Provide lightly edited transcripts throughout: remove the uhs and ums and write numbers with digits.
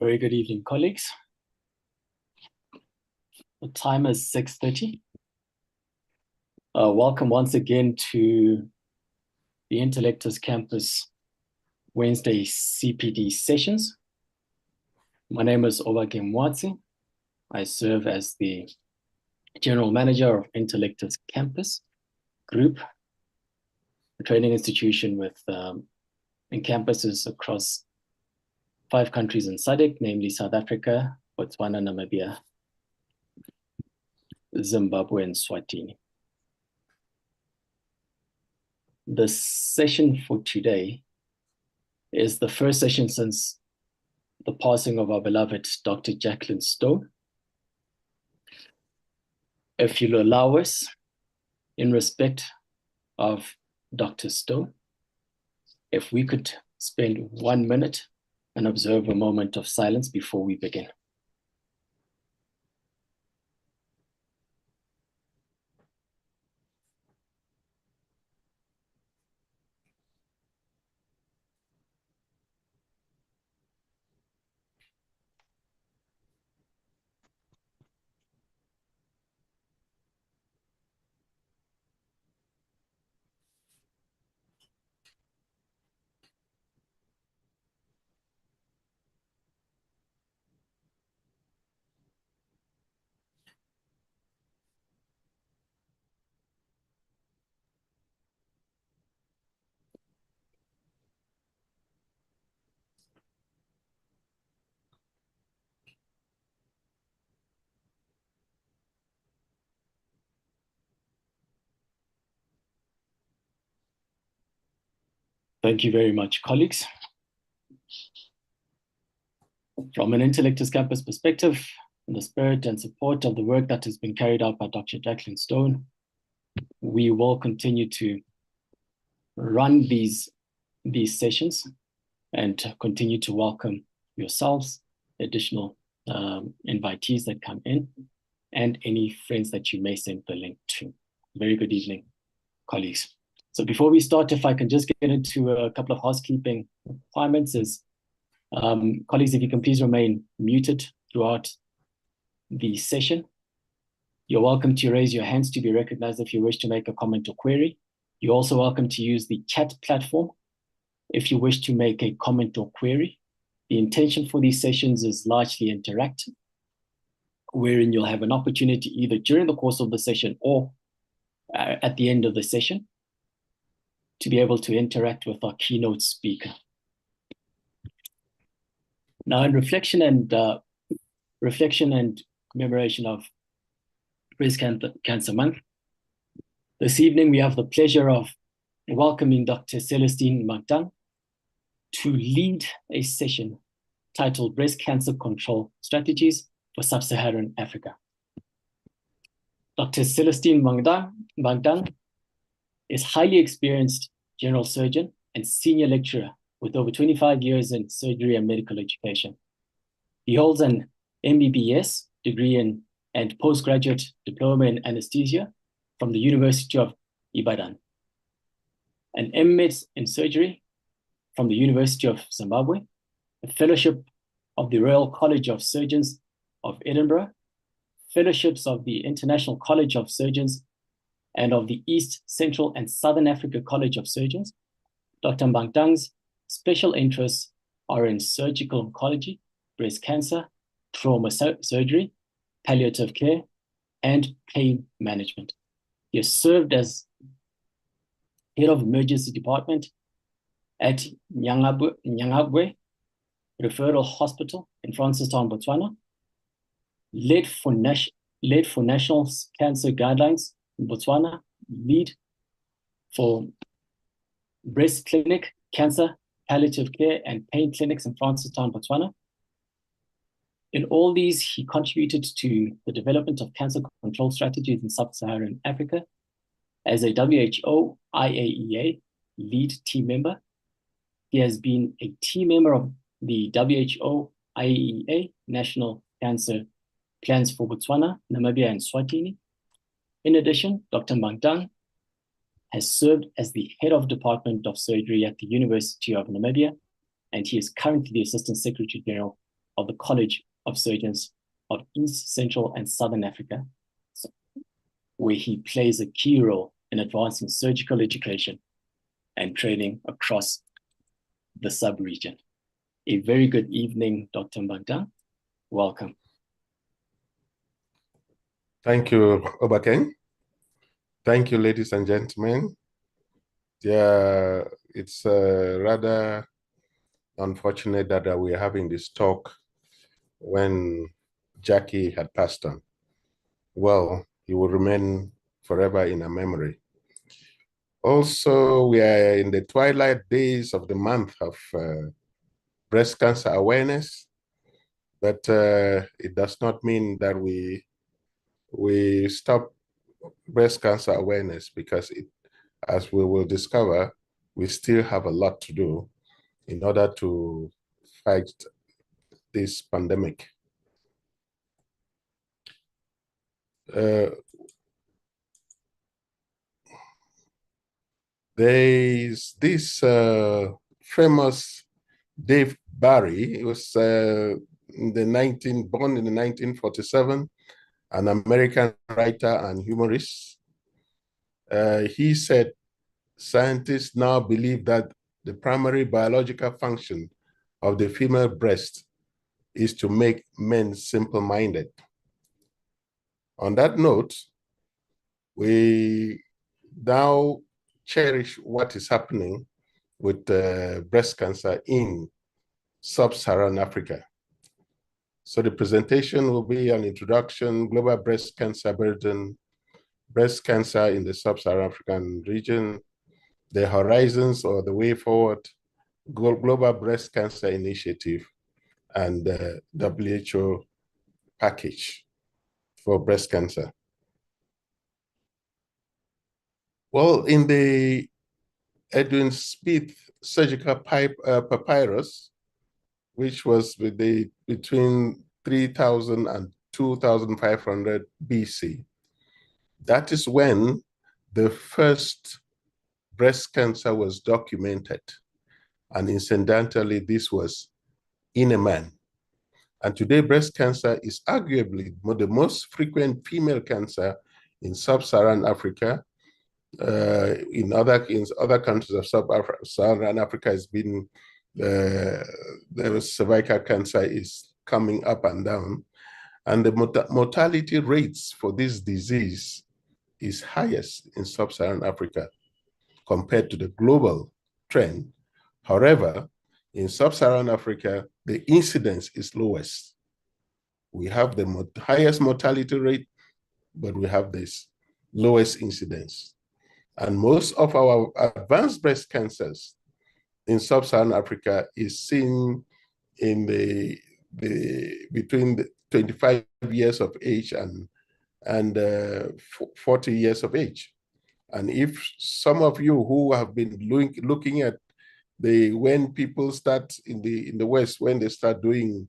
Very good evening, colleagues. The time is 6:30. Welcome once again to the Intellectus campus Wednesday CPD sessions. My name is Obake Mwatsi. I serve as the General Manager of Intellectus Campus Group, a training institution with campuses across 5 countries in SADC, namely South Africa, Botswana, Namibia, Zimbabwe, and Swatini. The session for today is the first session since the passing of our beloved Dr. Jacqueline Stone. If you'll allow us, in respect of Dr. Stone, if we could spend 1 minute and observe a moment of silence before we begin. Thank you very much, colleagues. From an Intellectus campus perspective, in the spirit and support of the work that has been carried out by Dr. Jacqueline Stone, we will continue to run these sessions and continue to welcome yourselves, additional invitees that come in, and any friends that you may send the link to. Very good evening, colleagues. So before we start, if I can just get into a couple of housekeeping requirements is, colleagues, if you can please remain muted throughout the session. You're welcome to raise your hands to be recognized if you wish to make a comment or query. You're also welcome to use the chat platform if you wish to make a comment or query. The intention for these sessions is largely interactive, wherein you'll have an opportunity either during the course of the session or at the end of the session to be able to interact with our keynote speaker. Now, in reflection and commemoration of Breast Cancer Month, this evening we have the pleasure of welcoming Dr. Celestine Magdang to lead a session titled Breast Cancer Control Strategies for Sub-Saharan Africa. Dr. Celestine Magdang is highly experienced general surgeon and senior lecturer with over 25 years in surgery and medical education. He holds an MBBS degree and postgraduate diploma in anesthesia from the University of Ibadan, an MMed in surgery from the University of Zimbabwe, a fellowship of the Royal College of Surgeons of Edinburgh, fellowships of the International College of Surgeons and of the East, Central, and Southern Africa College of Surgeons. Dr. Magdang's special interests are in surgical oncology, breast cancer, trauma surgery, palliative care, and pain management. He has served as head of emergency department at Nyangabwe Referral Hospital in Francistown, Botswana, led for National Cancer Guidelines in Botswana, lead for breast clinic, cancer, palliative care, and pain clinics in Francistown, Botswana. In all these, he contributed to the development of cancer control strategies in sub-Saharan Africa as a WHO IAEA lead team member. He has been a team member of the WHO IAEA National Cancer Plans for Botswana, Namibia, and Swatini. In addition, Dr. Magdang has served as the head of Department of Surgery at the University of Namibia, and he is currently the Assistant Secretary General of the College of Surgeons of East, Central, and Southern Africa, where he plays a key role in advancing surgical education and training across the sub-region. A very good evening, Dr. Mbangta. Welcome. Thank you, Obakeng. Thank you, ladies and gentlemen. Yeah, it's rather unfortunate that we're having this talk when Jackie had passed on. Well, he will remain forever in our memory. Also, we are in the twilight days of the month of breast cancer awareness, but it does not mean that we stop breast cancer awareness, because as we will discover, we still have a lot to do in order to fight this pandemic. There's this famous Dave Barry. He was born in 1947, an American writer and humorist. He said, scientists now believe that the primary biological function of the female breast is to make men simple-minded. On that note, we now cherish what is happening with breast cancer in sub-Saharan Africa. So the presentation will be an introduction, global breast cancer burden, breast cancer in the sub-Saharan African region, the horizons or the way forward, global breast cancer initiative, and the WHO package for breast cancer. Well, in the Edwin Smith surgical papyrus, which was between 3000 and 2500 BC, that is when the first breast cancer was documented. And incidentally, this was in a man. And today, breast cancer is arguably the most frequent female cancer in sub-Saharan Africa. In other countries of sub-Saharan Africa, has been the cervical cancer is coming up and down, and the mortality rates for this disease is highest in sub-Saharan Africa compared to the global trend. However, in sub-Saharan Africa, the incidence is lowest. We have the highest mortality rate, but we have this lowest incidence. And most of our advanced breast cancers in sub-Saharan Africa is seen in between the 25 years of age and 40 years of age. And if some of you who have been looking at when people start in the West, when they start doing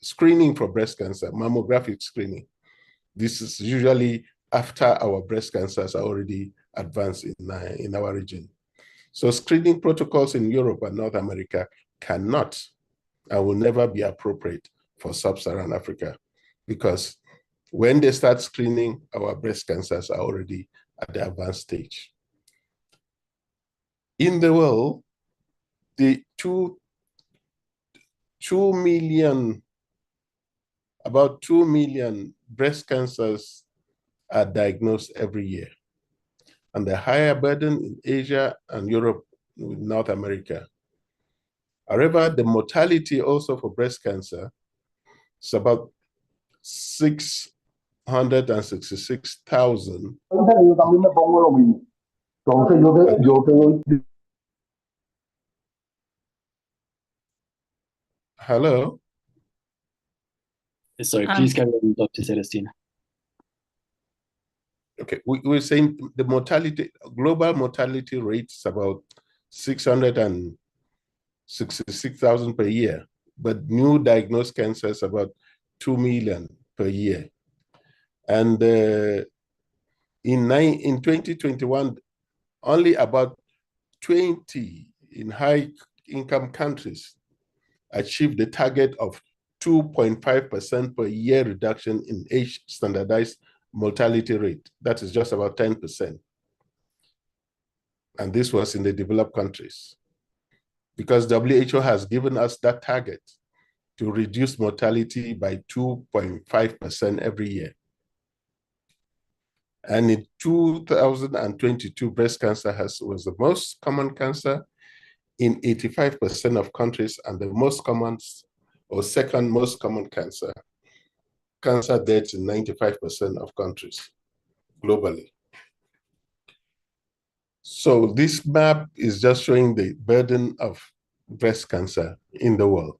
screening for breast cancer, mammographic screening, this is usually after our breast cancers are already advanced in our region. So screening protocols in Europe and North America cannot and will never be appropriate for sub-Saharan Africa, because when they start screening, our breast cancers are already at the advanced stage. In the world, the 2 million, about 2 million breast cancers are diagnosed every year, and the higher burden in Asia and Europe with North America. However, the mortality also for breast cancer is about 666,000. Hello? Sorry, please carry on, Dr. Celestina. Okay, we were saying the mortality, global mortality rate is about 666,000 per year, but new diagnosed cancers about 2 million per year. And in 2021, only about 20 in high income countries achieve the target of 2.5% per year reduction in age standardized mortality rate. That is just about 10%. And this was in the developed countries, because WHO has given us that target to reduce mortality by 2.5% every year. And in 2022, breast cancer was the most common cancer in 85% of countries, and the most common or second most common cancer deaths in 95% of countries globally. So this map is just showing the burden of breast cancer in the world.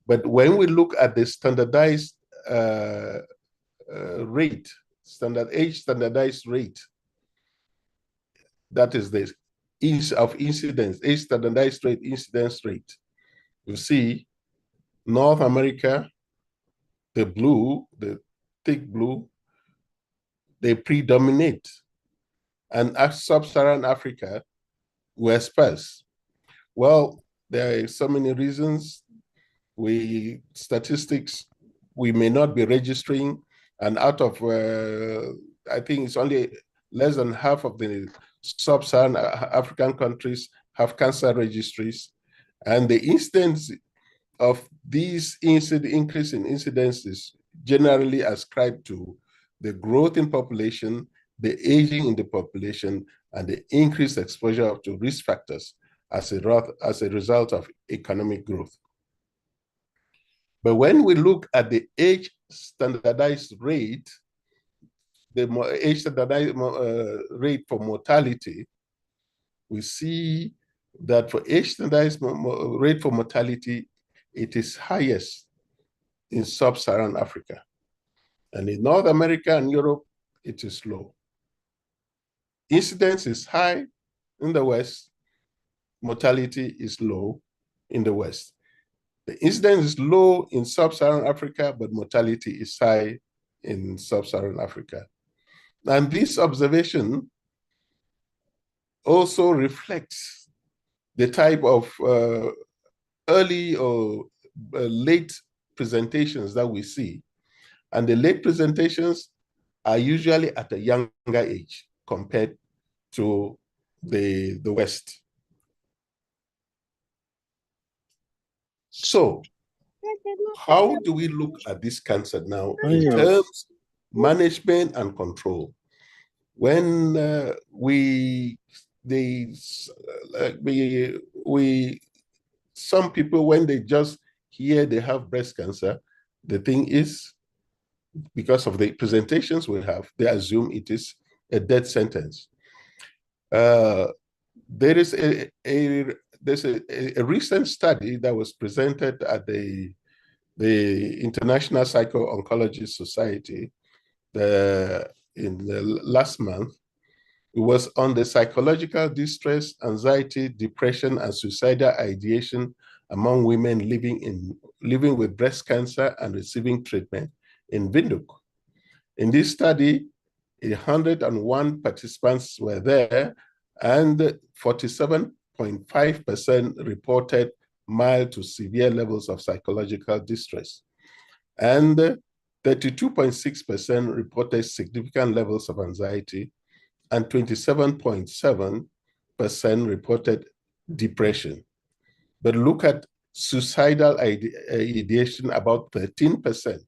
But when we look at the standardized rate, age standardized rate, that is the age standardized rate, incidence rate. You see North America, the thick blue, they predominate. And sub-Saharan Africa were sparse. Well, there are so many reasons. Statistics, we may not be registering, and out of, I think it's only less than half of the sub-Saharan African countries have cancer registries. And the incidence of these increase in incidences generally ascribed to the growth in population, the aging in the population, and the increased exposure to risk factors as a result of economic growth. But when we look at the age standardized rate, the age standardized rate for mortality, we see that for age standardized rate for mortality, it is highest in sub-Saharan Africa. And in North America and Europe, it is low. Incidence is high in the West, mortality is low in the West. The incidence is low in sub-Saharan Africa, but mortality is high in sub-Saharan Africa. And this observation also reflects the type of early or late presentations that we see. And the late presentations are usually at a younger age compared to the West. So how do we look at this cancer now in terms of management and control? When some people, when they just hear they have breast cancer, the thing is, because of the presentations we have, they assume it is a death sentence. There's a recent study that was presented at the International Psycho-Oncology Society in the last month. It was on the psychological distress, anxiety, depression, and suicidal ideation among women living with breast cancer and receiving treatment in Windhoek. In this study, 101 participants were there, and 47.5% reported mild to severe levels of psychological distress, and 32.6% reported significant levels of anxiety, and 27.7% reported depression. But look at suicidal ideation, about 13%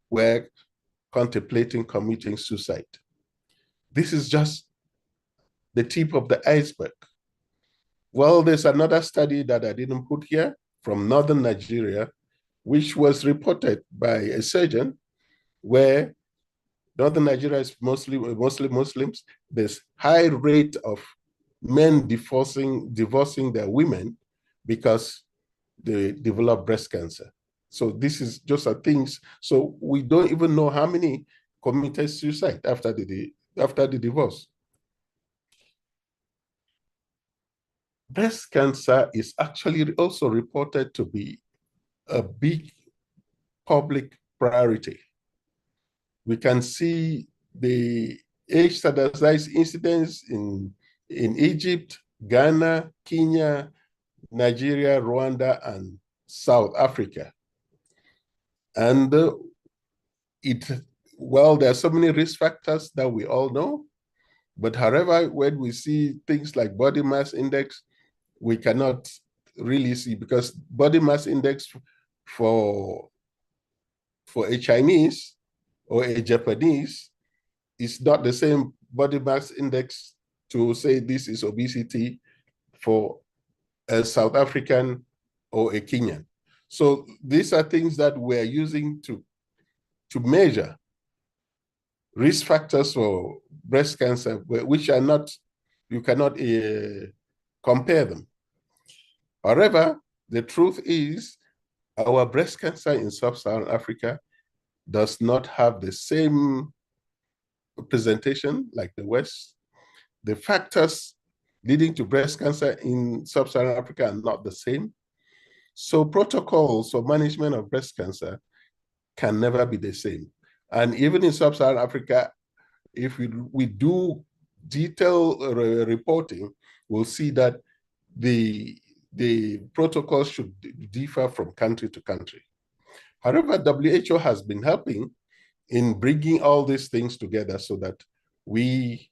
were contemplating committing suicide. This is just the tip of the iceberg. Well, there's another study that I didn't put here from northern Nigeria, which was reported by a surgeon, where northern Nigeria is mostly Muslims. There's high rate of men divorcing their women because they develop breast cancer. So this is just a things. So we don't even know how many committed suicide after the divorce. Breast cancer is actually also reported to be a big public priority. We can see the age standardized incidence in Egypt, Ghana, Kenya, Nigeria, Rwanda, and South Africa. And well, there are so many risk factors that we all know, but however, when we see things like body mass index, we cannot really see, because body mass index for a Chinese or a Japanese is not the same body mass index to say this is obesity for a South African or a Kenyan. So these are things that we're using to measure risk factors for breast cancer, which are not, you cannot compare them. However, the truth is our breast cancer in sub-Saharan Africa does not have the same presentation like the West. The factors leading to breast cancer in sub-Saharan Africa are not the same. So protocols for management of breast cancer can never be the same. And even in sub-Saharan Africa, if we do detailed reporting, we'll see that the protocols should differ from country to country. However, WHO has been helping in bringing all these things together so that we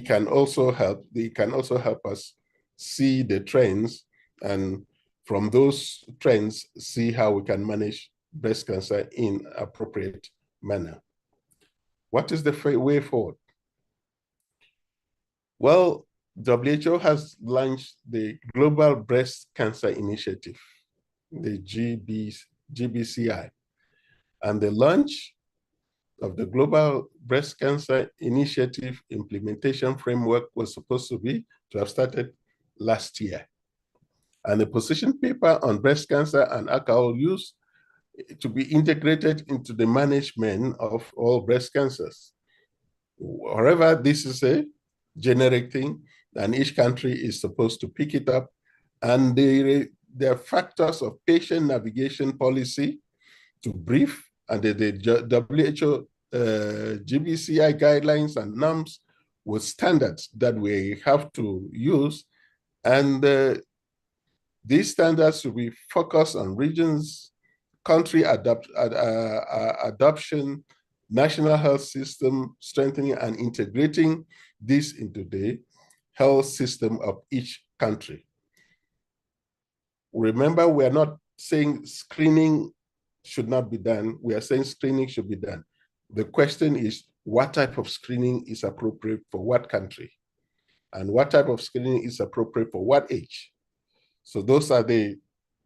can also help, they can also help us see the trends, and from those trends, see how we can manage breast cancer in appropriate manner. What is the way forward? Well, WHO has launched the Global Breast Cancer Initiative, the GBCI, and the launch of the Global Breast Cancer Initiative implementation framework was supposed to have started last year. And the position paper on breast cancer and alcohol use to be integrated into the management of all breast cancers. However, this is a generic thing, and each country is supposed to pick it up. And there are factors of patient navigation policy to brief, and the WHO GBCI guidelines and norms with standards that we have to use. And these standards will be focused on regions, country adoption, national health system strengthening, and integrating this into the health system of each country. Remember, we are not saying screening should not be done. We are saying screening should be done. The question is, what type of screening is appropriate for what country? And what type of screening is appropriate for what age? So those are the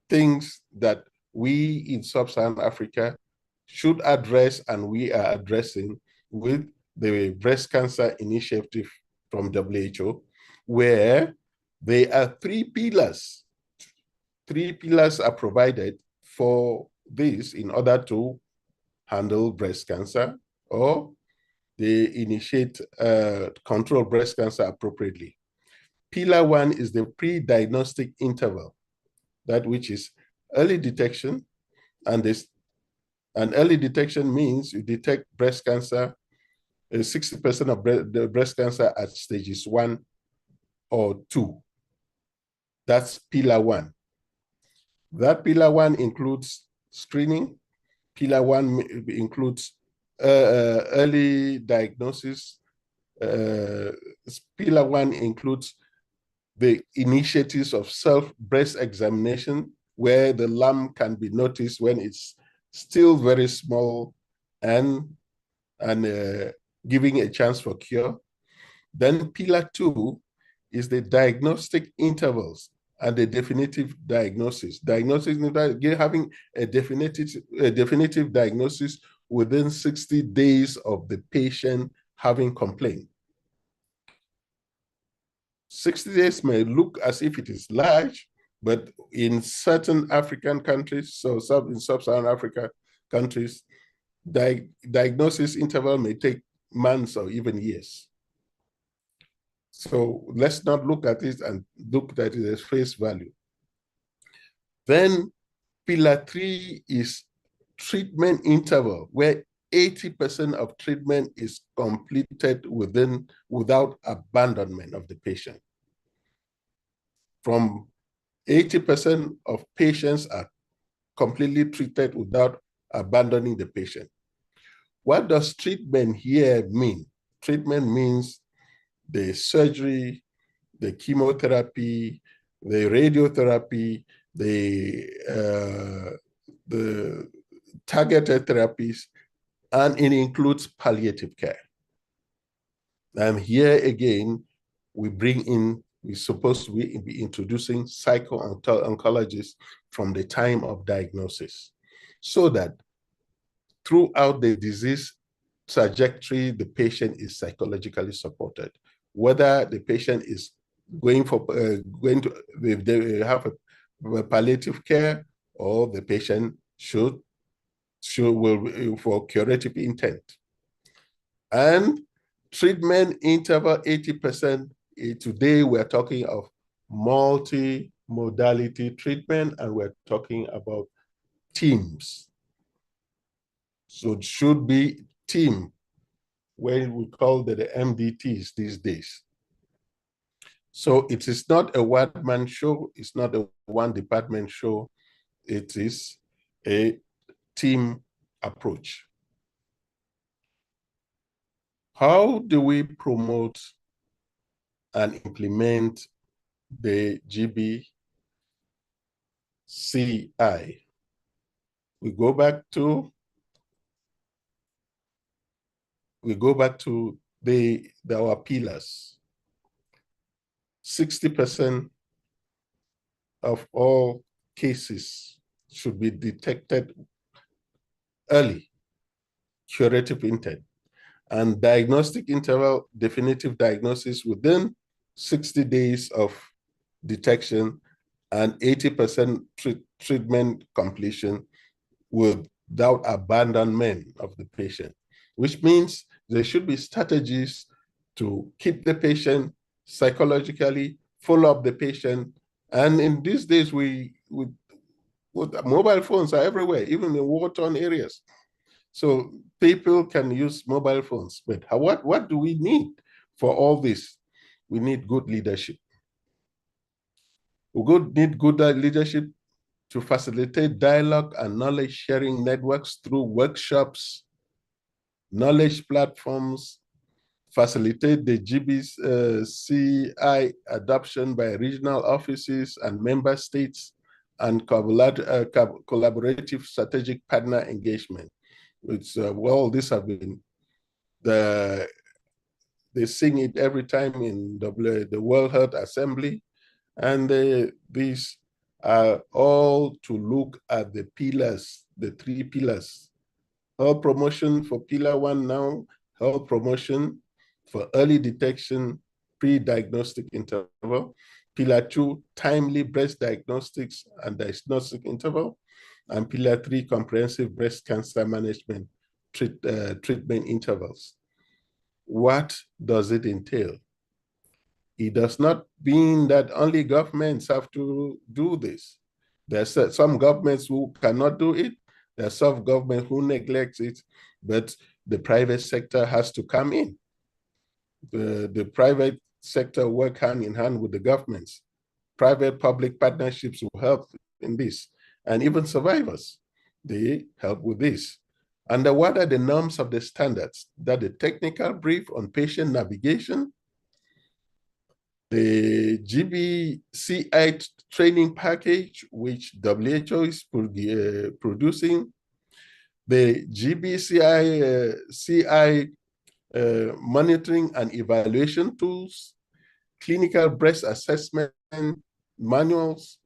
things that we in sub-Saharan Africa should address, and we are addressing with the breast cancer initiative from WHO, where there are three pillars. Three pillars are provided for this in order to handle breast cancer, or they initiate control breast cancer appropriately. Pillar one is the pre-diagnostic interval, that which is early detection, and early detection means you detect breast cancer, 60% of the breast cancer at stages 1 or 2. That's pillar one. That pillar one includes screening. Pillar one includes early diagnosis. Pillar one includes the initiatives of self-breast examination, where the lump can be noticed when it's still very small, and giving a chance for cure. Then pillar two is the diagnostic intervals and the definitive diagnosis. Diagnosis, having a definitive diagnosis within 60 days of the patient having complained. 60 days may look as if it is large, but in certain African countries, so in sub-Saharan Africa countries, diagnosis interval may take months or even years. So let's not look at it and look at it as face value. Then pillar three is treatment interval, where 80% of treatment is completed without abandonment of the patient. From 80% of patients are completely treated without abandoning the patient. What does treatment here mean? Treatment means the surgery, the chemotherapy, the radiotherapy, the targeted therapies, and it includes palliative care. And here again, we're supposed to be introducing psycho-oncologists from the time of diagnosis, so that throughout the disease trajectory, the patient is psychologically supported. Whether the patient is going to they have a palliative care, or the patient will for curative intent. And treatment interval 80%. Today we're talking of multi-modality treatment, and we're talking about teams. So it should be team, when we call the MDTs these days. So it is not a one-man show, it's not a one-department show, it is a team approach. How do we promote and implement the GBCI? We go back to our pillars. 60% of all cases should be detected early, curative intent, and diagnostic interval, definitive diagnosis within 60 days of detection, and 80% treatment completion without abandonment of the patient, which means there should be strategies to keep the patient psychologically, follow up the patient. And in these days, mobile phones are everywhere, even in war-torn areas. So people can use mobile phones, but what do we need for all this? We need good leadership. We need good leadership to facilitate dialogue and knowledge sharing networks through workshops, knowledge platforms, facilitate the GBCI adoption by regional offices and member states, and collaborative strategic partner engagement. It's, well, these have been, they sing it every time in the World Health Assembly, and these are all to look at the pillars, the 3 pillars. Health promotion for pillar 1 now, health promotion for early detection, pre-diagnostic interval. Pillar 2, timely breast diagnostics and diagnostic interval. And pillar 3, comprehensive breast cancer management treatment intervals. What does it entail? It does not mean that only governments have to do this. There's some governments who cannot do it. There's some government who neglects it, but the private sector has to come in. The private sector work hand in hand with the governments. Private-public partnerships will help in this. And even survivors, they help with this. And what are the norms of the standards? That the technical brief on patient navigation, the GBCI training package, which WHO is producing, the GBCI monitoring and evaluation tools, clinical breast assessment manuals,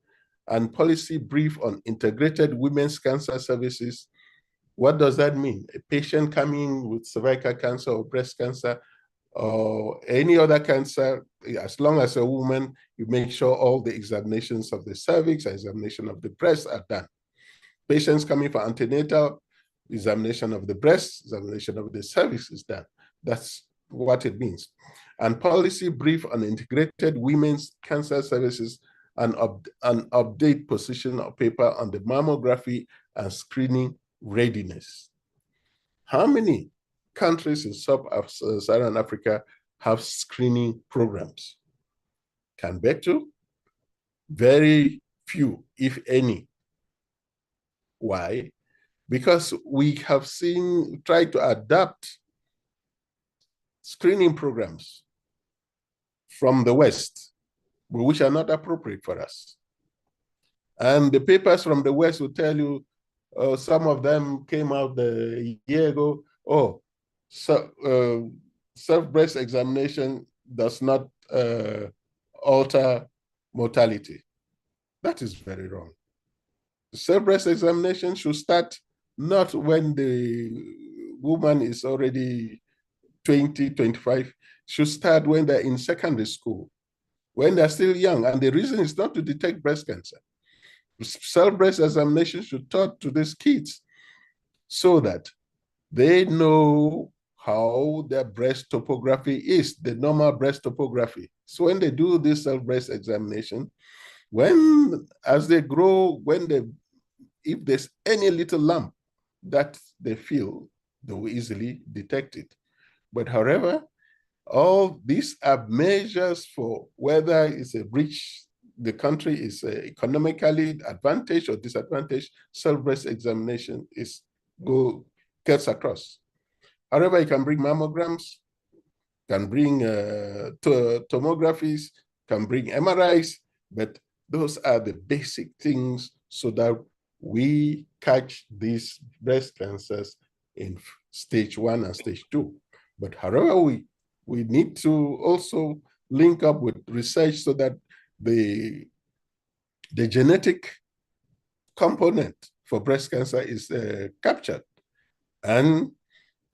and policy brief on integrated women's cancer services. What does that mean? A patient coming with cervical cancer or breast cancer or any other cancer, as long as a woman, you make sure all the examinations of the cervix, examination of the breast are done. Patients coming for antenatal, examination of the breast, examination of the cervix is done. That's what it means. And policy brief on integrated women's cancer services, and an update position of paper on the mammography and screening readiness. How many countries in sub-Saharan Africa have screening programs? Can bet you very few, if any. Why? Because we have tried to adapt screening programs from the West, which are not appropriate for us. And the papers from the West will tell you, some of them came out a year ago. Oh, so self-breast examination does not alter mortality. That is very wrong. Self-breast examination should start not when the woman is already 20, 25, should start when they're in secondary school, when they're still young. And the reason is not to detect breast cancer. Self-breast examination should taught to these kids so that they know how their breast topography is, the normal breast topography. So when they do this self-breast examination, as they grow, if there's any little lump that they feel, they will easily detect it. But however, all these are measures for whether the country is economically advantaged or disadvantaged. Self-breast examination gets across. However, you can bring mammograms, can bring tomographies, can bring MRIs, but those are the basic things so that we catch these breast cancers in stage 1 and stage 2. But however, we need to also link up with research so that the genetic component for breast cancer is captured, and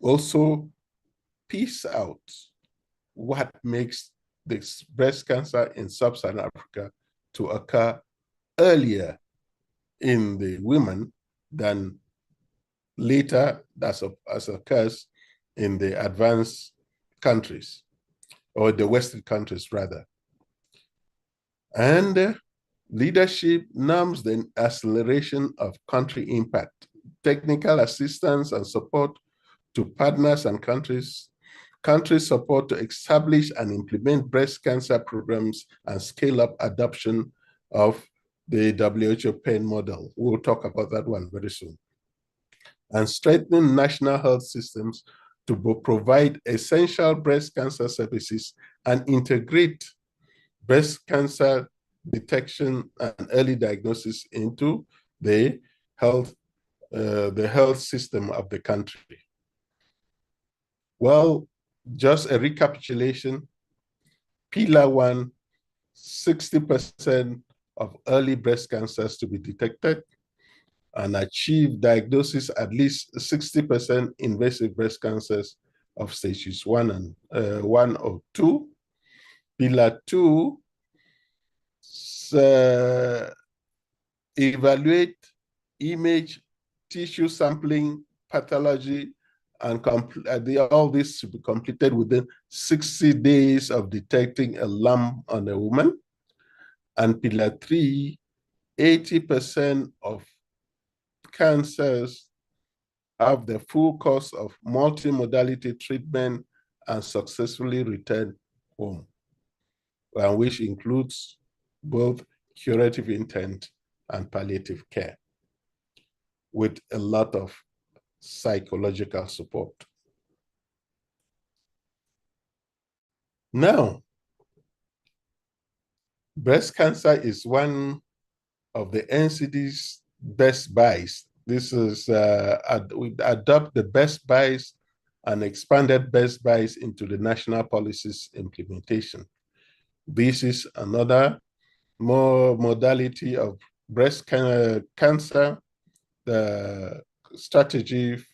also piece out what makes this breast cancer in sub-Saharan Africa to occur earlier in the women than later, as occurs in the advanced countries, or the Western countries rather. And leadership norms the acceleration of country impact, technical assistance and support to partners and countries support to establish and implement breast cancer programs and scale up adoption of the WHO PEN model. We'll talk about that one very soon. And strengthen national health systems to provide essential breast cancer services and integrate breast cancer detection and early diagnosis into the health system of the country. Well, just a recapitulation. Pillar 1, 60% of early breast cancers to be detected and achieve diagnosis at least 60% invasive breast cancers of stages 1 or 2. Pillar 2, evaluate image, tissue sampling, pathology, and all this should be completed within 60 days of detecting a lump on a woman. And pillar 3, 80% of cancers have the full course of multimodality treatment and successfully return home, which includes both curative intent and palliative care, with a lot of psychological support. Now, breast cancer is one of the NCD's best buys. This is, we adopt the best buys and expanded best buys into the national policies implementation. This is another more modality of breast cancer. The strategy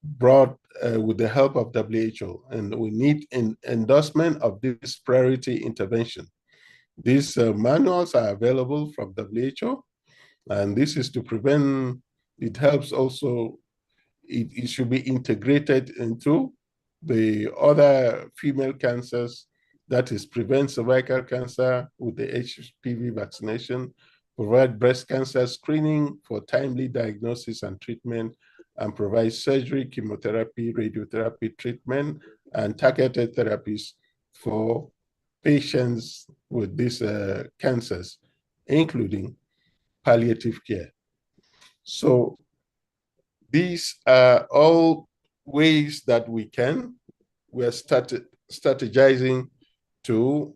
brought with the help of WHO, and we need endorsement of this priority intervention. These manuals are available from WHO, and this is to prevent, it helps also, it should be integrated into the other female cancers, that is prevent cervical cancer with the HPV vaccination, provide breast cancer screening for timely diagnosis and treatment, and provide surgery, chemotherapy, radiotherapy treatment, and targeted therapies for patients with these cancers. including palliative care. So these are all ways that we are strategizing to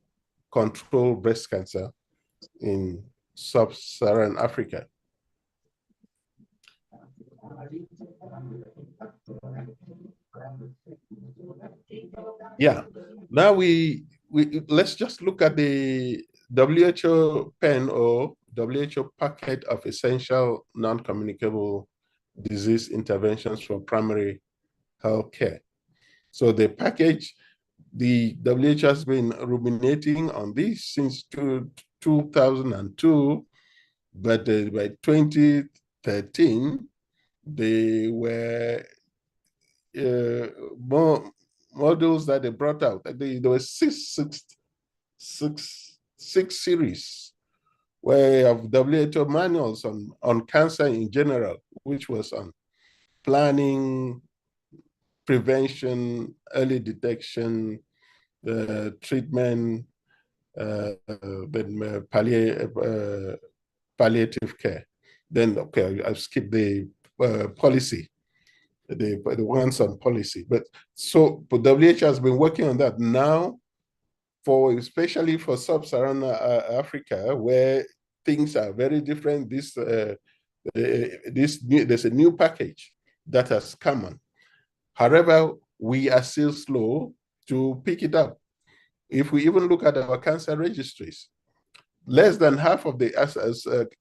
control breast cancer in sub-Saharan Africa. Yeah. Now we let's just look at the WHO pen or WHO packet of essential non-communicable disease interventions for primary health care. So the package, the WHO has been ruminating on this since 2002, but by 2013, they were more models that they brought out. There were six series where of WHO manuals on cancer in general, which was on planning, prevention, early detection, treatment, then palliative care. Then, okay, I've skipped the policy, the ones on policy. But WHO has been working on that now, especially for sub-Saharan Africa, where things are very different. There's a new package that has come on. However, we are still slow to pick it up. If we even look at our cancer registries, less than half of the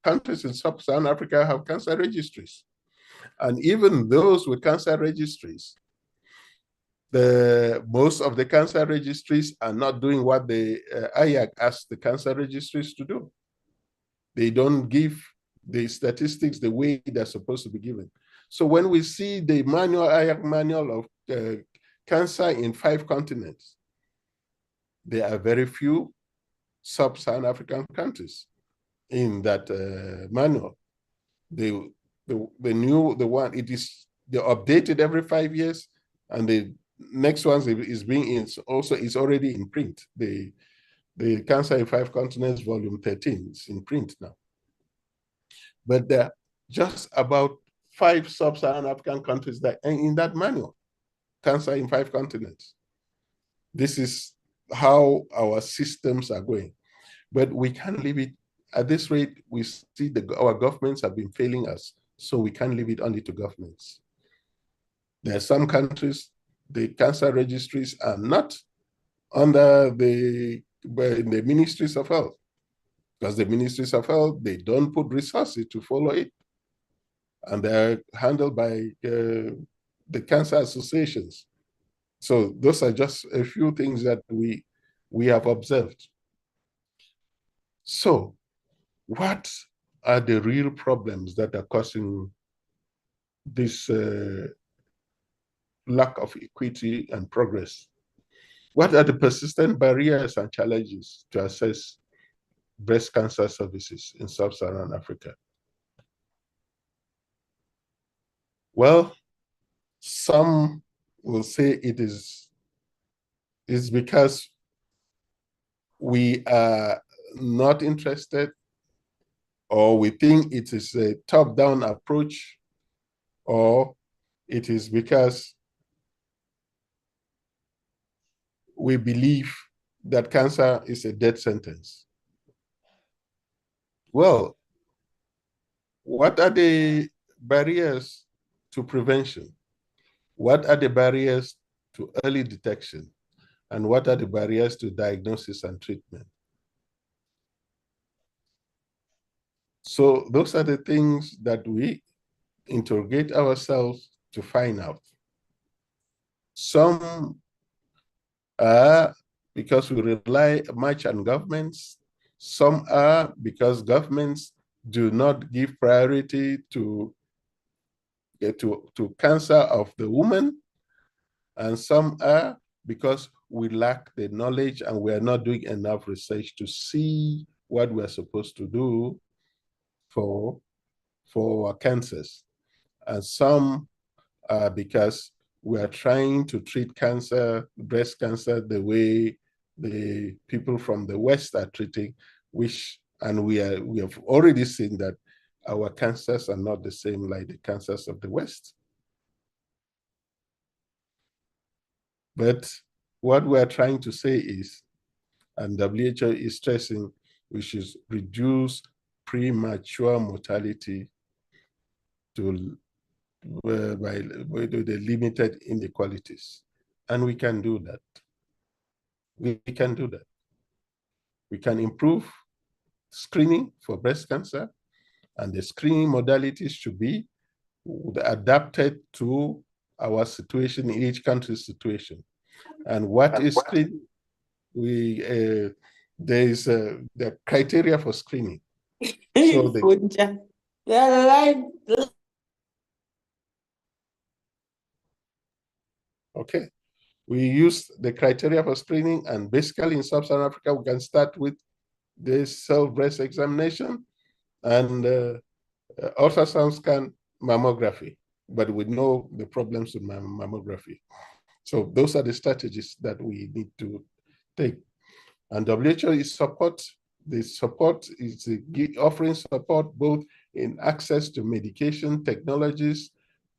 countries in sub-Saharan Africa have cancer registries. And even those with cancer registries, most of the cancer registries are not doing what the IAC asked the cancer registries to do. They don't give the statistics the way they're supposed to be given. So when we see the IAC manual of cancer in 5 continents, there are very few sub-Saharan African countries in that manual. They updated every 5 years, and the next one is already in print. The Cancer in 5 Continents, Volume 13, is in print now. But there are just about 5 sub-Saharan African countries that are in that manual, Cancer in 5 Continents. This is how our systems are going. But we can't leave it at this rate. We see our governments have been failing us, so we can't leave it only to governments. There are some countries, the cancer registries are not under the ministries of health, because the ministries of health, they don't put resources to follow it. And they're handled by the cancer associations. So those are just a few things that we have observed. So what are the real problems that are causing this lack of equity and progress? What are the persistent barriers and challenges to access breast cancer services in sub-Saharan Africa? Well, some will say it's because we are not interested, or we think it is a top-down approach, or it is because we believe that cancer is a death sentence. Well, what are the barriers to prevention? What are the barriers to early detection? And what are the barriers to diagnosis and treatment? So those are the things that we interrogate ourselves to find out. Some are because we rely much on governments. Some are because governments do not give priority to cancer of the woman. And some are because we lack the knowledge and we are not doing enough research to see what we're supposed to do for our cancers. And some are because we are trying to treat cancer, breast cancer, the way the people from the West are treating, which And we have already seen that our cancers are not the same like the cancers of the West. But what we are trying to say is, and WHO is stressing, we should reduce premature mortality to by the limited inequalities. And we can do that. We can do that. We can improve screening for breast cancer, and the screening modalities should be adapted to our situation, in each country's situation. And what is screening? There is the criteria for screening. So okay, we use the criteria for screening, and basically in Sub-Saharan Africa, we can start with the self-breast examination and ultrasound scan, mammography, but we know the problems with mammography. So those are the strategies that we need to take. And WHO is offering support both in access to medication, technologies,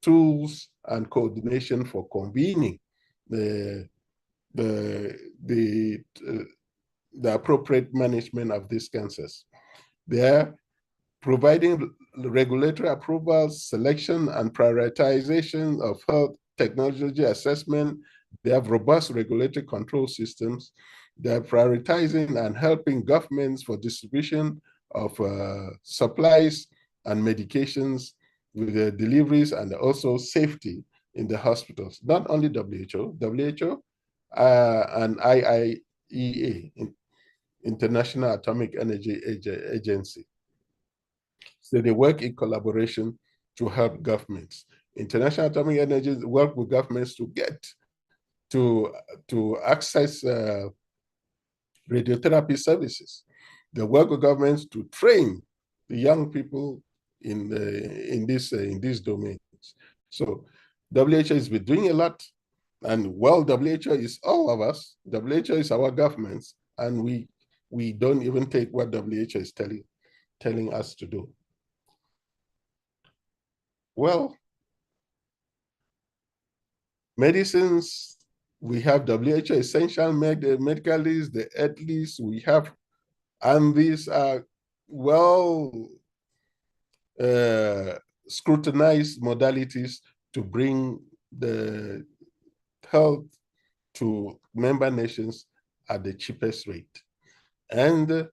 tools, and coordination for convening the appropriate management of these cancers. They're providing regulatory approvals, selection, and prioritization of health technology assessment. They have robust regulatory control systems. They're prioritizing and helping governments for distribution of supplies and medications with the deliveries, and also safety in the hospitals. Not only WHO and IAEA, International Atomic Energy Agency. So they work in collaboration to help governments. International Atomic Energy work with governments to get to access radiotherapy services. They work with governments to train the young people in these domains. So WHO has been doing a lot, and well, WHO is all of us. WHO is our governments, and we don't even take what WHO is telling us to do. Well, medicines, we have WHO essential medical list, the earth list we have, and these are well scrutinized modalities to bring the health to member nations at the cheapest rate. And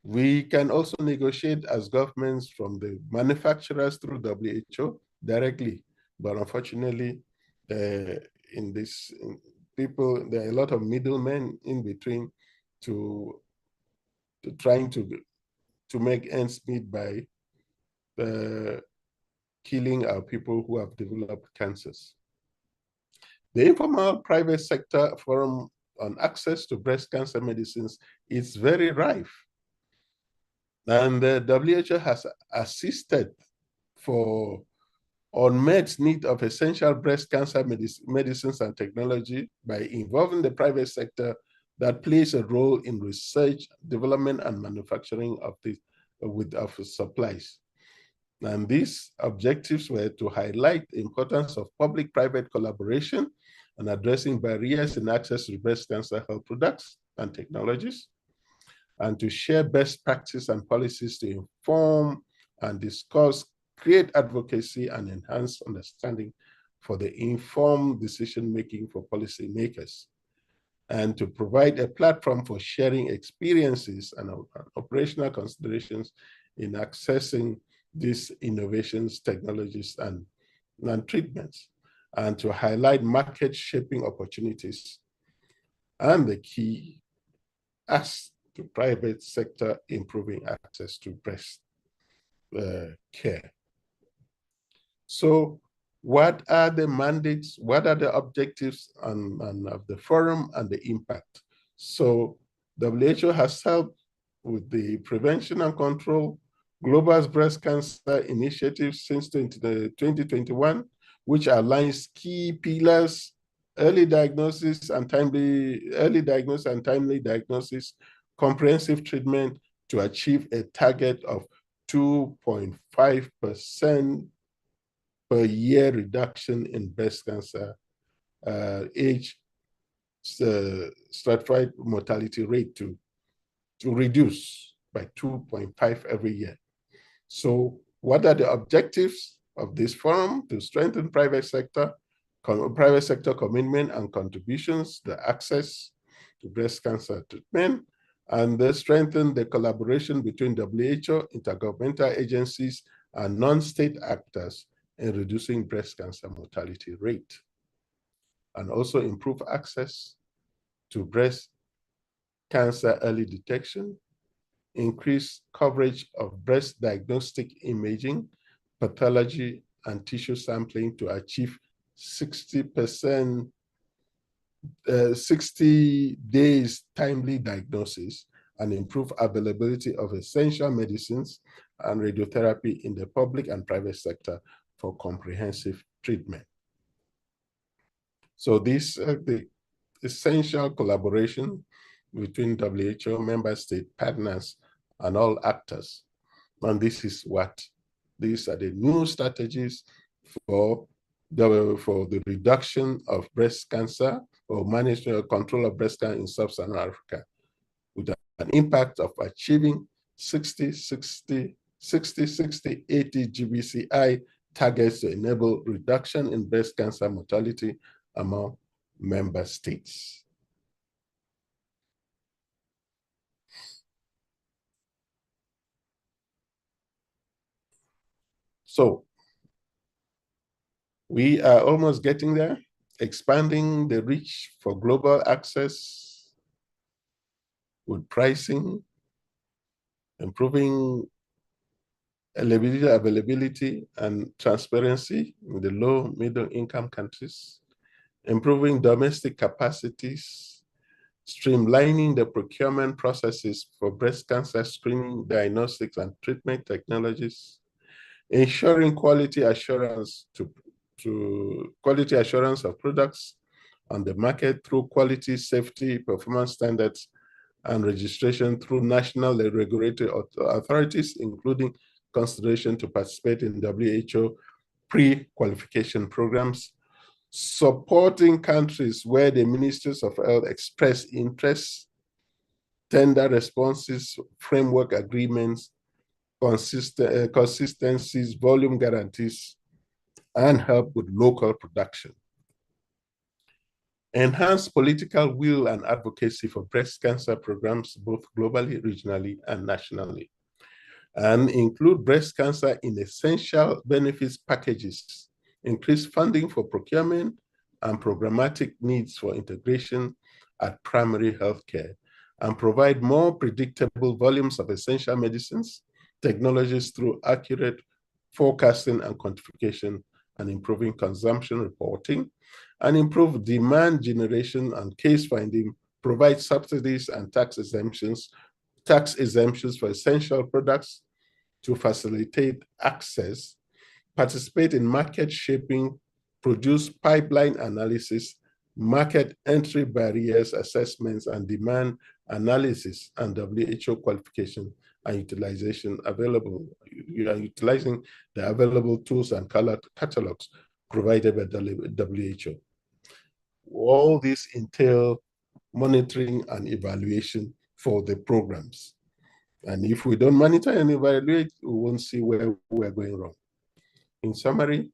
we can also negotiate as governments from the manufacturers through WHO directly. But unfortunately, in people, there are a lot of middlemen in between to trying to make ends meet by killing our people who have developed cancers. The informal private sector forum on access to breast cancer medicines is very rife. And the WHO has assisted for unmet need of essential breast cancer medicines and technology by involving the private sector that plays a role in research, development, and manufacturing of supplies. And these objectives were to highlight the importance of public-private collaboration and addressing barriers in access to breast cancer health products and technologies, and to share best practice and policies to inform and discuss, create advocacy, and enhance understanding for the informed decision-making for policymakers, and to provide a platform for sharing experiences and operational considerations in accessing these innovations, technologies, and treatments, and to highlight market shaping opportunities and the key as to private sector improving access to breast care. So what are the mandates? What are the objectives of the forum and the impact? So WHO has helped with the prevention and control Global Breast Cancer Initiative since 2021, which aligns key pillars: early diagnosis and timely diagnosis, comprehensive treatment, to achieve a target of 2.5% per year reduction in breast cancer age stratified mortality rate to reduce by 2.5 every year. So what are the objectives of this forum? To strengthen private sector commitment and contributions, the access to breast cancer treatment, and they strengthen the collaboration between WHO, intergovernmental agencies, and non-state actors in reducing breast cancer mortality rate, and also improve access to breast cancer early detection, increase coverage of breast diagnostic imaging, pathology, and tissue sampling to achieve 60% 60 days timely diagnosis, and improve availability of essential medicines and radiotherapy in the public and private sector for comprehensive treatment. So this the essential collaboration between WHO, member state partners, and all actors. And this is these are the new strategies for the reduction of breast cancer or management or control of breast cancer in sub-Saharan Africa, with an impact of achieving 60-60-80 GBCI targets to enable reduction in breast cancer mortality among member states. So we are almost getting there, expanding the reach for global access with pricing, improving availability and transparency in the low middle income countries, improving domestic capacities, streamlining the procurement processes for breast cancer screening, diagnostics, and treatment technologies, ensuring quality assurance quality assurance of products on the market through quality, safety, performance standards, and registration through national regulatory authorities, including consideration to participate in WHO pre-qualification programs, supporting countries where the ministries of health express interest, tender responses, framework agreements, consistencies, volume guarantees, and help with local production. Enhance political will and advocacy for breast cancer programs, both globally, regionally, and nationally. And include breast cancer in essential benefits packages, increase funding for procurement and programmatic needs for integration at primary healthcare, and provide more predictable volumes of essential medicines, technologies through accurate forecasting and quantification, and improving consumption reporting, and improve demand generation and case finding, provide subsidies and tax exemptions for essential products to facilitate access, participate in market shaping, produce pipeline analysis, market entry barriers assessments, and demand analysis and WHO qualification and utilization available. You are utilizing the available tools and catalogs provided by WHO. All this entail monitoring and evaluation for the programs. And if we don't monitor and evaluate, we won't see where we're going wrong. In summary,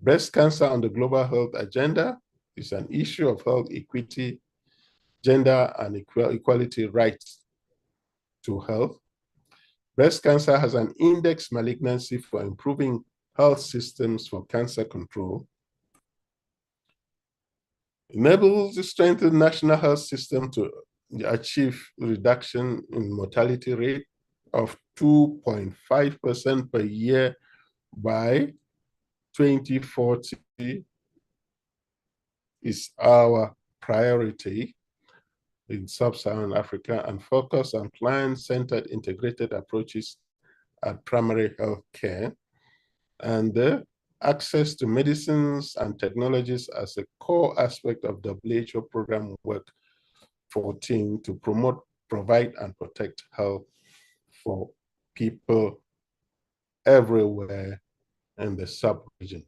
breast cancer on the global health agenda is an issue of health equity, gender and equality rights to health. Breast cancer has an index malignancy for improving health systems for cancer control, enables the strengthened national health system to achieve reduction in mortality rate of 2.5% per year by 2040 is our priority in sub-Saharan Africa, and focus on client-centered integrated approaches at primary health care, and the access to medicines and technologies as a core aspect of WHO program work 14 to promote, provide, and protect health for people everywhere in the sub-region.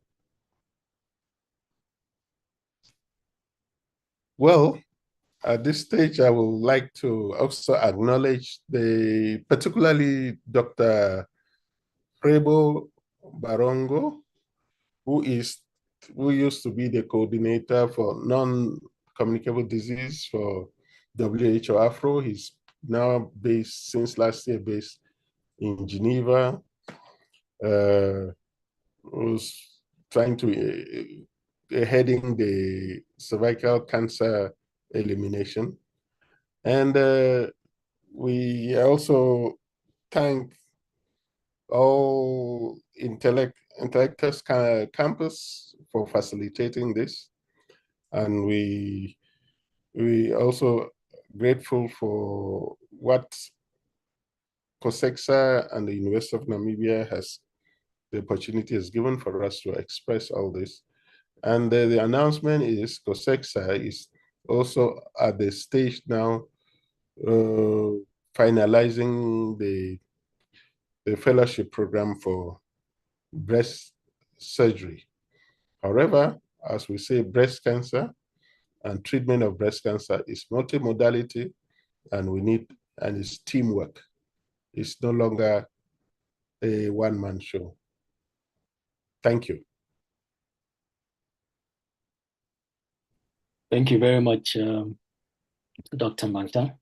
Well, at this stage, I would like to also acknowledge particularly Dr. Prebo Barongo, who used to be the coordinator for non-communicable disease for WHO Afro. He's now since last year, based in Geneva. Was trying to heading the cervical cancer elimination. And we also thank all Intellectus campus for facilitating this. And we also grateful for what COSEXA and the University of Namibia the opportunity is given for us to express all this. And the announcement is COSEXA is also at the stage now finalizing the fellowship program for breast surgery. However, as we say, breast cancer and treatment of breast cancer is multimodality, and it's teamwork. It's no longer a one-man show. Thank you. Thank you very much, Dr. Magda,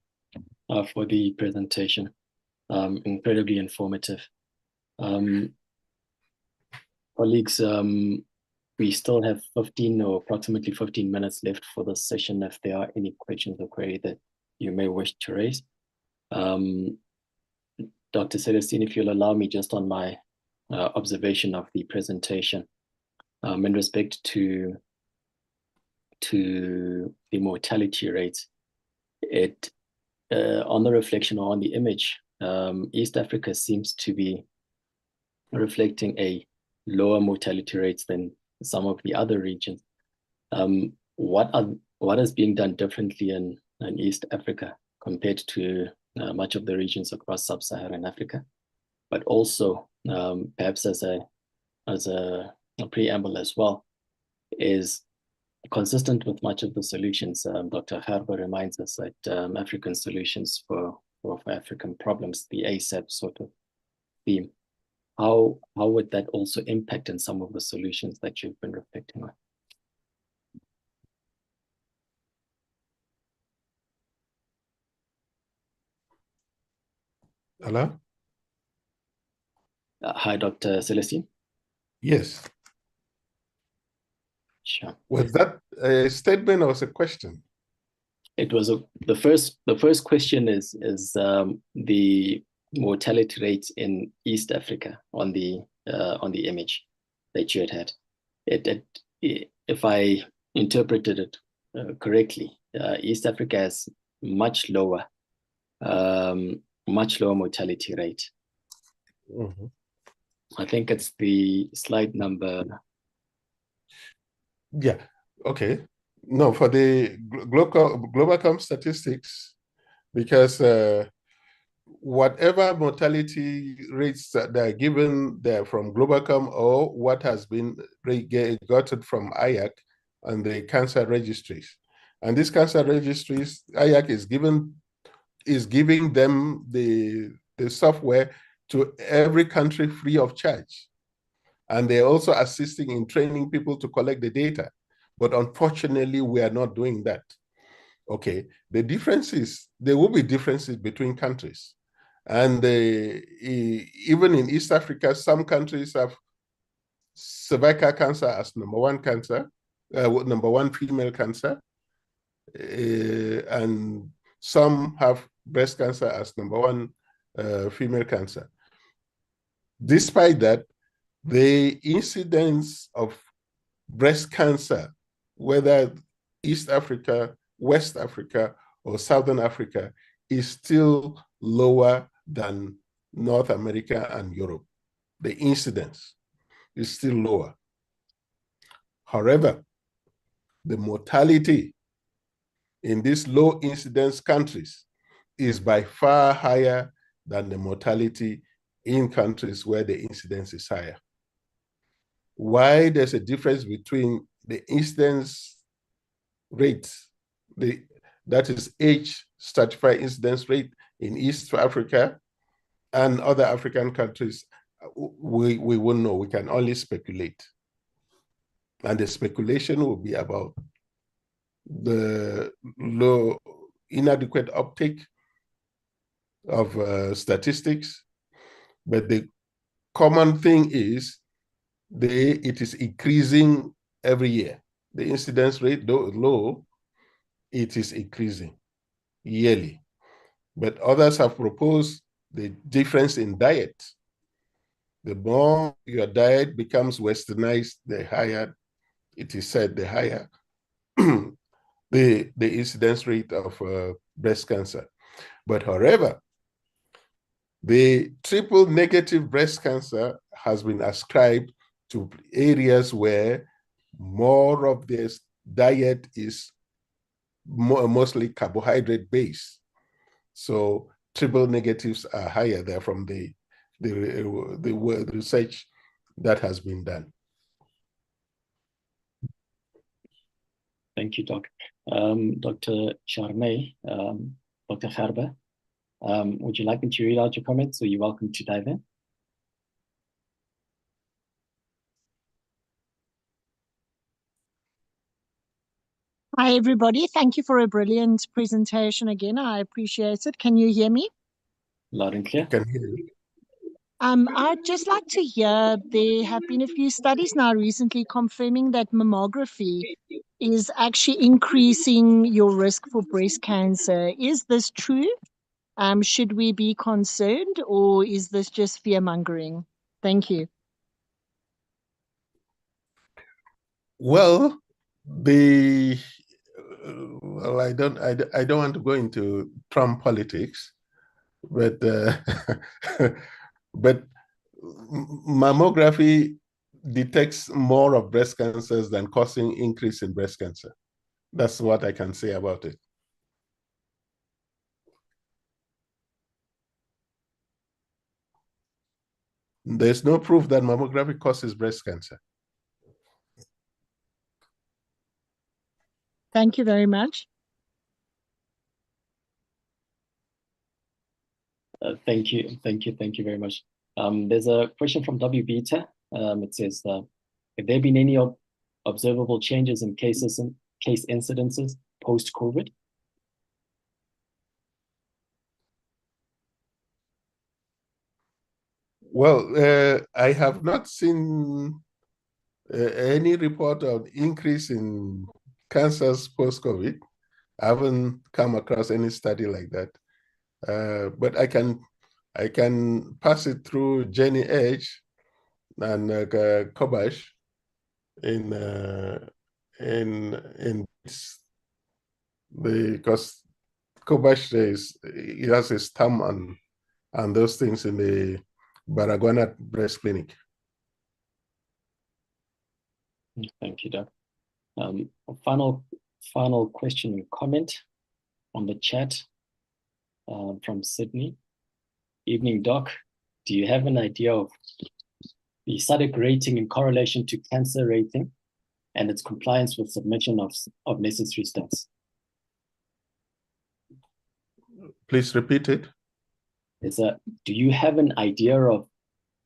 for the presentation. Incredibly informative. Colleagues, we still have 15 or approximately 15 minutes left for this session if there are any questions or queries that you may wish to raise. Dr. Celestine, if you'll allow me just on my observation of the presentation in respect to the mortality rates, on the reflection or on the image, East Africa seems to be reflecting a lower mortality rates than some of the other regions. What is being done differently in East Africa compared to much of the regions across sub-Saharan Africa? But also, perhaps as a preamble as well, is consistent with much of the solutions. Dr. Harber reminds us that African solutions for African problems, the ASAP sort of theme. How would that also impact in some of the solutions that you've been reflecting on? Hello? Hi, Dr. Celestine. Yes. Sure. Was that a statement or was a question? It was the first question is the mortality rates in East Africa on the image that you had. If I interpreted it correctly, East Africa has much lower mortality rate. Mm-hmm. I think it's the slide number. Yeah. Okay. No, for the Globacom statistics, because whatever mortality rates that are given there from Globacom or what has been gotten from IAC and the cancer registries. And these cancer registries, IAC is giving them the software to every country free of charge. And they're also assisting in training people to collect the data. But unfortunately, we are not doing that. Okay, the difference is, there will be differences between countries. And even in East Africa, some countries have cervical cancer as #1 cancer, #1 female cancer. And some have breast cancer as #1 female cancer. Despite that, the incidence of breast cancer, whether East Africa, West Africa, or Southern Africa, is still lower than North America and Europe. The incidence is still lower. However, the mortality in these low incidence countries is by far higher than the mortality in countries where the incidence is higher. Why there's a difference between the incidence rate, that is age stratified incidence rate in East Africa and other African countries, we won't know. We can only speculate. And the speculation will be about the low, inadequate uptake of statistics. But the common thing is it is increasing every year. The incidence rate, though low, it is increasing yearly. But others have proposed the difference in diet. The more your diet becomes westernized, the higher, it is said, the higher the incidence rate of breast cancer. But however, the triple negative breast cancer has been ascribed to areas where more of this diet is mostly carbohydrate based. So triple negatives are higher there from the research that has been done. Thank you, Doc. Dr. Charmé, Dr. Gerber, would you like me to read out your comments, or you're welcome to dive in? Hi, everybody. Thank you for a brilliant presentation again. I appreciate it. Can you hear me? Loud and clear. I can hear you. I'd just like to hear, there have been a few studies now recently confirming that mammography is actually increasing your risk for breast cancer. Is this true? Should we be concerned, or is this just fear-mongering? Thank you. Well, well, I don't want to go into Trump politics, but but mammography detects more of breast cancers than causing increase in breast cancer. That's what I can say about it. There's no proof that mammography causes breast cancer. Thank you very much. Thank you very much. There's a question from W. Beta. It says, have there been any observable changes in cases and case incidences post-COVID? Well, I have not seen any report of increase in cancers post-COVID. I haven't come across any study like that. But I can pass it through Jenny Edge and Kobash because Kobash he has his thumb on those things in the Baragwana Breast Clinic. Thank you, Doc. A final question and comment on the chat from Sydney. Evening, Doc. Do you have an idea of the SADC rating in correlation to cancer rating and its compliance with submission of necessary stats? Please repeat it. Do you have an idea of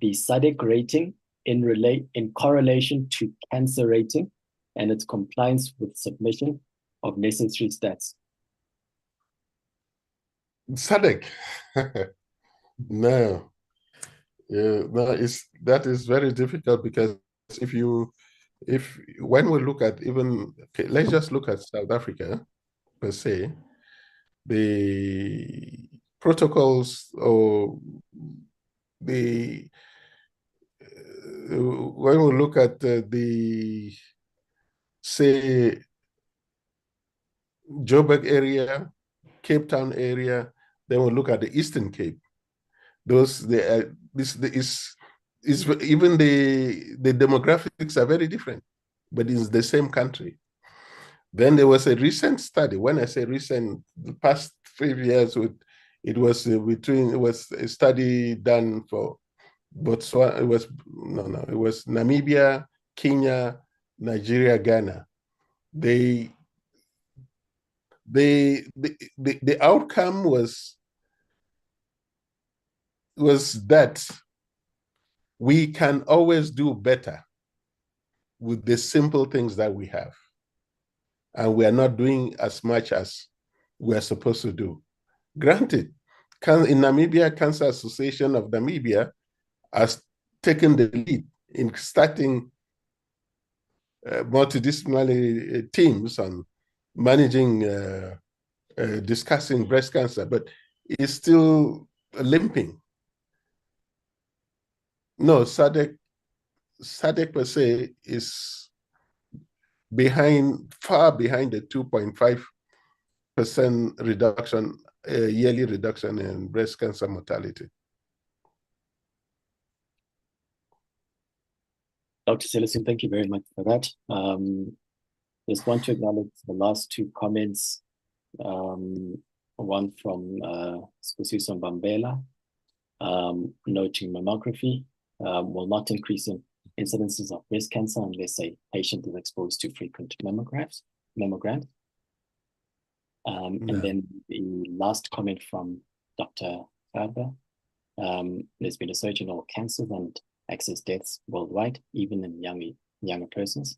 the SADC rating in correlation to cancer rating and its compliance with submission of necessary stats? SADC. No. That is very difficult, because when we look at let's just look at South Africa per se, the protocols or when we look at say Joburg area, Cape Town area, then we look at the Eastern Cape. Even the demographics are very different, but it's the same country. Then there was a recent study. When I say recent, the past 5 years, with It was a study done for Botswana. It was Namibia, Kenya, Nigeria, Ghana. The outcome was that we can always do better with the simple things that we have. And we are not doing as much as we are supposed to do. Granted, in Namibia, Cancer Association of Namibia has taken the lead in starting multidisciplinary teams on managing, discussing breast cancer, but it's still limping. No, SADC per se is far behind the 2.5% reduction, yearly reduction in breast cancer mortality. Dr. Celestine, thank you very much for that. Just want to acknowledge the last two comments. One from Spusiso Mbambela, noting mammography will not increase in incidences of breast cancer unless a patient is exposed to frequent mammograms. And then the last comment from Dr. Faber, there's been a surge in all cancers and excess deaths worldwide, even in younger persons.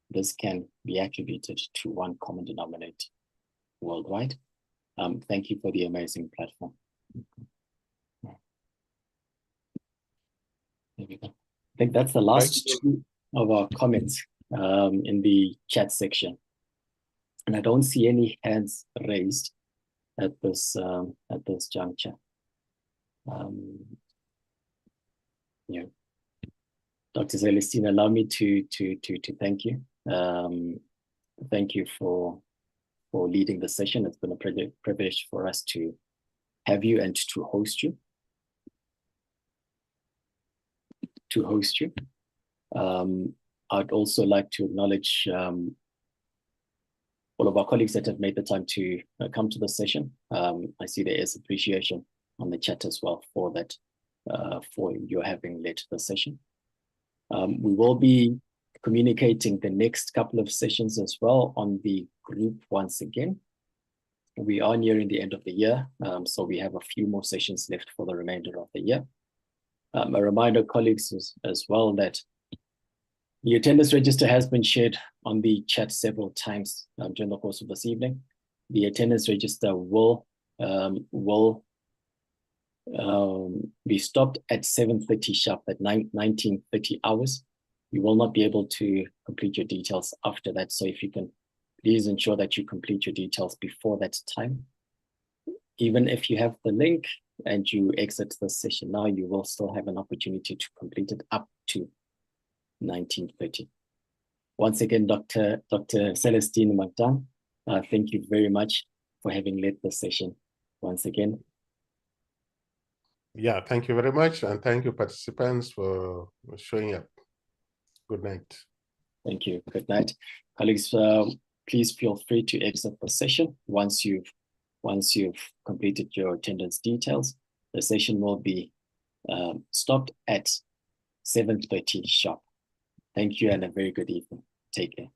This can be attributed to one common denominator worldwide. Thank you for the amazing platform. There we go. I think that's the last two of our comments in the chat section. And I don't see any hands raised at this juncture. Yeah. Dr. Celestine, allow me to thank you. Thank you for leading the session. It's been a privilege for us to have you and to host you. I'd also like to acknowledge all of our colleagues that have made the time to come to the session. I see there is appreciation on the chat as well for that, for your having led the session. We will be communicating the next couple of sessions as well on the group once again. We are nearing the end of the year, so we have a few more sessions left for the remainder of the year. A reminder, colleagues, as well, that the attendance register has been shared on the chat several times during the course of this evening. The attendance register will be stopped at 7:30 sharp, at 19:30 hours. You will not be able to complete your details after that. So if you can, please ensure that you complete your details before that time. Even if you have the link and you exit the session now, you will still have an opportunity to complete it up to 19:30. Once again, Dr. Celestine Magdan, thank you very much for having led the session once again. Yeah, thank you very much. And thank you, participants, for showing up. Good night. Thank you. Good night. Colleagues, please feel free to exit the session once you've completed your attendance details. The session will be stopped at 7:30 sharp. Thank you and a very good evening. Take care.